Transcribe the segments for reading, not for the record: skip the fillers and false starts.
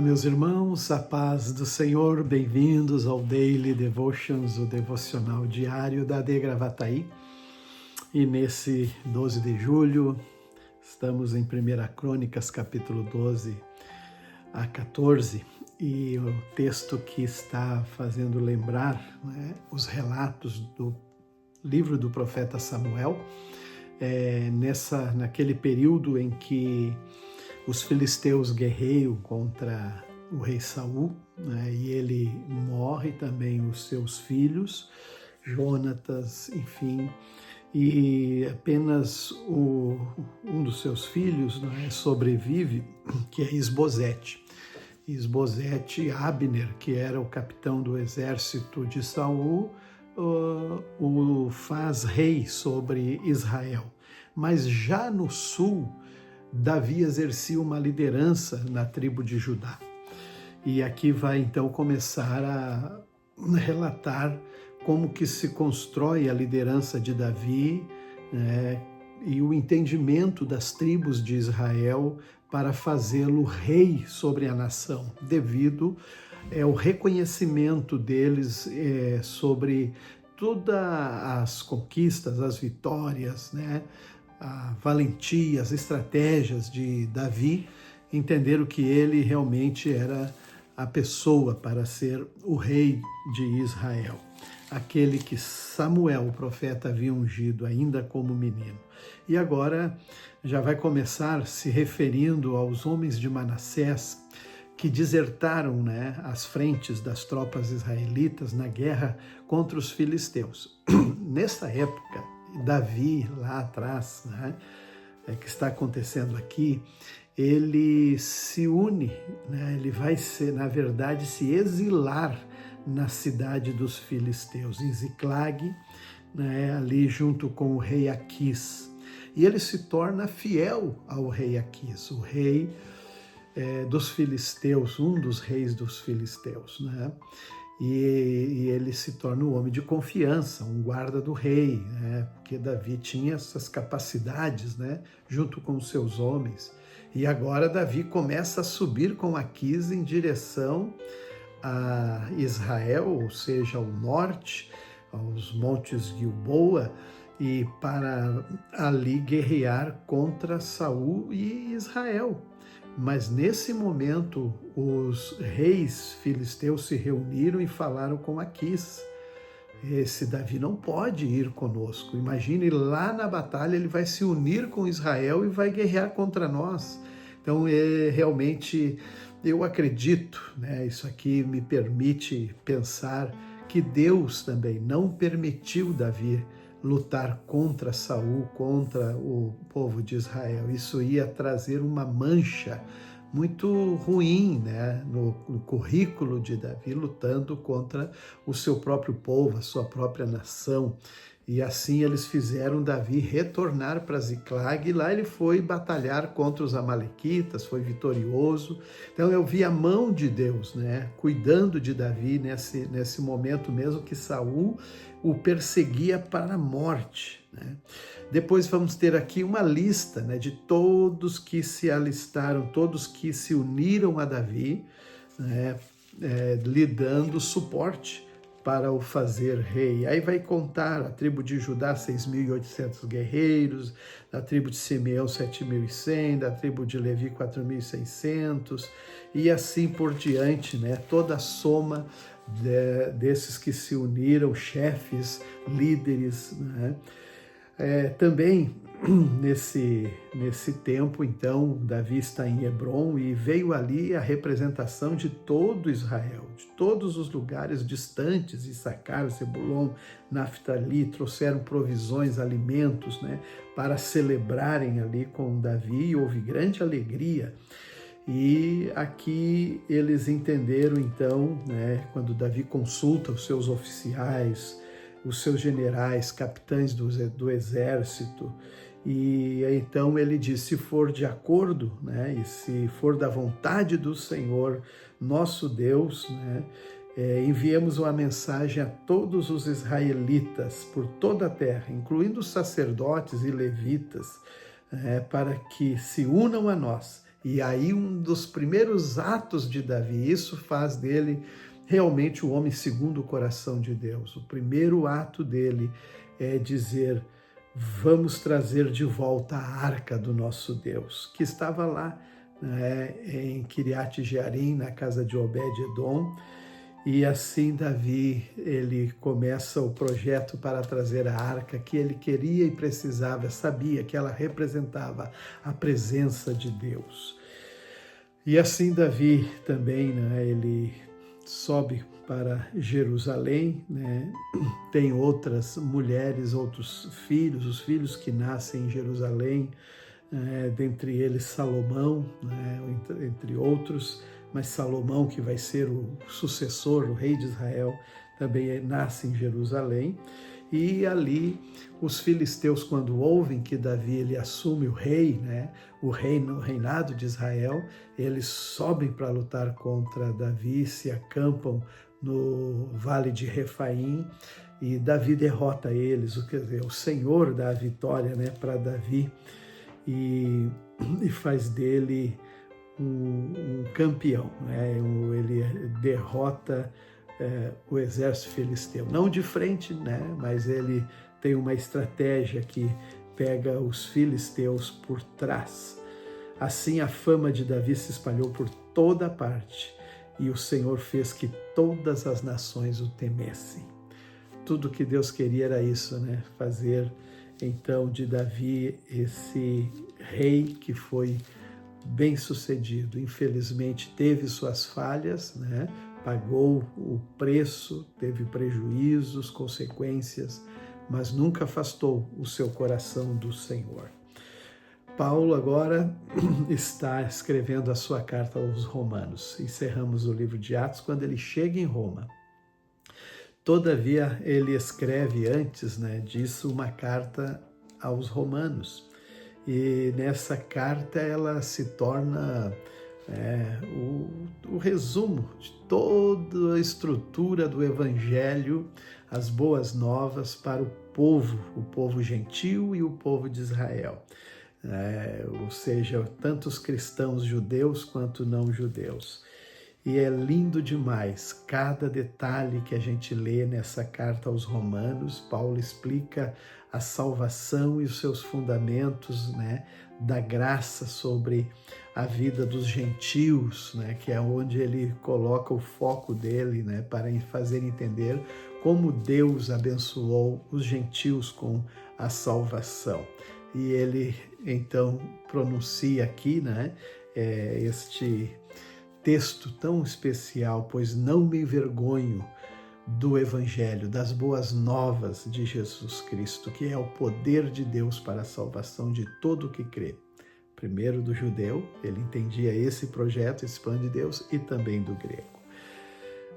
meus irmãos, a paz do Senhor, bem-vindos ao Daily Devotions, o devocional diário da AD Gravataí. E nesse 12 de julho, estamos em 1 Crônicas, capítulo 12 a 14, e o texto que está fazendo lembrar, os relatos do livro do profeta Samuel, naquele período em que os filisteus guerreiam contra o rei Saul, e ele morre, também os seus filhos, Jonatas, enfim, e apenas um dos seus filhos sobrevive, que é Isbosete. Isbosete, Abner, que era o capitão do exército de Saul, o faz rei sobre Israel. Mas já no sul, Davi exercia uma liderança na tribo de Judá. E aqui vai então começar a relatar como que se constrói a liderança de Davi, e o entendimento das tribos de Israel para fazê-lo rei sobre a nação, devido ao reconhecimento deles sobre todas as conquistas, as vitórias, a valentia, as estratégias de Davi, entenderam que ele realmente era a pessoa para ser o rei de Israel, aquele que Samuel, o profeta, havia ungido ainda como menino. E agora já vai começar se referindo aos homens de Manassés que desertaram as frentes das tropas israelitas na guerra contra os filisteus. Nessa época, Davi, lá atrás, que está acontecendo aqui, ele se une, ele vai, na verdade, se exilar na cidade dos filisteus, em Ziclag, ali junto com o rei Aquis. E ele se torna fiel ao rei Aquis, o rei dos filisteus, um dos reis dos filisteus, E ele se torna um homem de confiança, um guarda do rei, porque Davi tinha essas capacidades, junto com os seus homens. E agora Davi começa a subir com Aquis em direção a Israel, ou seja, ao norte, aos montes Gilboa, e para ali guerrear contra Saul e Israel. Mas nesse momento, os reis filisteus se reuniram e falaram com Aquis: esse Davi não pode ir conosco. Imagine, lá na batalha ele vai se unir com Israel e vai guerrear contra nós. Então, realmente, eu acredito, isso aqui me permite pensar que Deus também não permitiu Davi lutar contra Saul, contra o povo de Israel. Isso ia trazer uma mancha muito ruim, no currículo de Davi, lutando contra o seu próprio povo, a sua própria nação. E assim eles fizeram Davi retornar para Ziclag, e lá ele foi batalhar contra os amalequitas, foi vitorioso. Então eu vi a mão de Deus, cuidando de Davi nesse momento mesmo que Saul o perseguia para a morte. Depois vamos ter aqui uma lista de todos que se alistaram, todos que se uniram a Davi, lhe dando suporte para o fazer rei. Aí vai contar a tribo de Judá, 6.800 guerreiros, da tribo de Simeão, 7.100, da tribo de Levi, 4.600, e assim por diante, toda a soma desses que se uniram, chefes, líderes, também nesse tempo, então, Davi está em Hebrom e veio ali a representação de todo Israel, de todos os lugares distantes, Issacar, Zebulon, Naftali, trouxeram provisões, alimentos, para celebrarem ali com Davi, e houve grande alegria. E aqui eles entenderam, então, quando Davi consulta os seus oficiais, os seus generais, capitães do exército, e então ele diz: se for de acordo, e se for da vontade do Senhor, nosso Deus, enviemos uma mensagem a todos os israelitas por toda a terra, incluindo os sacerdotes e levitas, para que se unam a nós E aí um dos primeiros atos de Davi, isso faz dele realmente o homem segundo o coração de Deus. O primeiro ato dele é dizer: vamos trazer de volta a arca do nosso Deus, que estava lá, né, em Kiriat Jearim, na casa de Obed-edom. E assim Davi, ele começa o projeto para trazer a arca que ele queria e precisava, sabia que ela representava a presença de Deus. E assim Davi também, né, ele sobe para Jerusalém, né, tem outras mulheres, outros filhos, os filhos que nascem em Jerusalém, dentre eles Salomão, né, entre outros, mas Salomão, que vai ser o sucessor, o rei de Israel, também nasce em Jerusalém. E ali os filisteus, quando ouvem que Davi ele assume o rei, né, o reinado de Israel, eles sobem para lutar contra Davi, se acampam no vale de Refaim, e Davi derrota eles, quer dizer, o Senhor dá a vitória, né, para Davi, e faz dele um campeão, né? Ele derrota o exército filisteu, não de frente, né? Mas ele tem uma estratégia que pega os filisteus por trás. Assim a fama de Davi se espalhou por toda parte e o Senhor fez que todas as nações o temessem. Tudo que Deus queria era isso, né? Fazer então de Davi esse rei que foi bem-sucedido. Infelizmente teve suas falhas, né? Pagou o preço, teve prejuízos, consequências, mas nunca afastou o seu coração do Senhor. Paulo agora está escrevendo a sua carta aos Romanos. Encerramos o livro de Atos quando ele chega em Roma. Todavia, ele escreve antes, né, disso uma carta aos Romanos. E nessa carta ela se torna o resumo de toda a estrutura do Evangelho, as boas novas para o povo gentil e o povo de Israel. Ou seja, tanto os cristãos judeus quanto não judeus. E é lindo demais cada detalhe que a gente lê nessa carta aos Romanos. Paulo explica a salvação e os seus fundamentos, né, da graça sobre a vida dos gentios, né, que é onde ele coloca o foco dele, né, para fazer entender como Deus abençoou os gentios com a salvação. E ele então pronuncia aqui, né, este texto tão especial: pois não me envergonho do Evangelho, das boas novas de Jesus Cristo, que é o poder de Deus para a salvação de todo o que crê. Primeiro do judeu, ele entendia esse projeto, esse plano de Deus, e também do grego.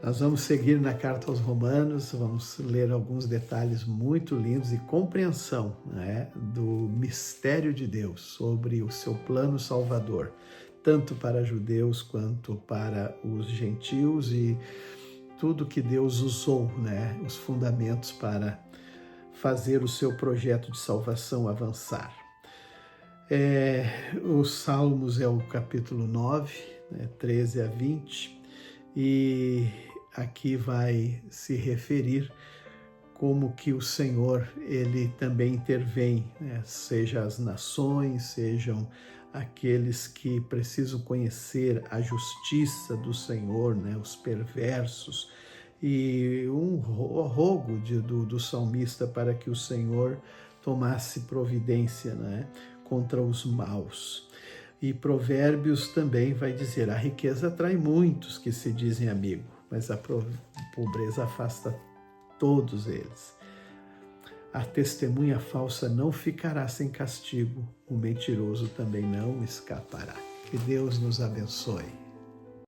Nós vamos seguir na carta aos Romanos, vamos ler alguns detalhes muito lindos e compreensão, né, do mistério de Deus sobre o seu plano salvador, tanto para judeus quanto para os gentios, e tudo que Deus usou, né, os fundamentos para fazer o seu projeto de salvação avançar. Os Salmos é o capítulo 9, né, 13 a 20, e aqui vai se referir como que o Senhor, ele também intervém, né, seja as nações, sejam aqueles que precisam conhecer a justiça do Senhor, né, os perversos, e um rogo do salmista para que o Senhor tomasse providência, né, contra os maus. E Provérbios também vai dizer: a riqueza atrai muitos que se dizem amigo, mas a pobreza afasta todos eles. A testemunha falsa não ficará sem castigo, o mentiroso também não escapará. Que Deus nos abençoe.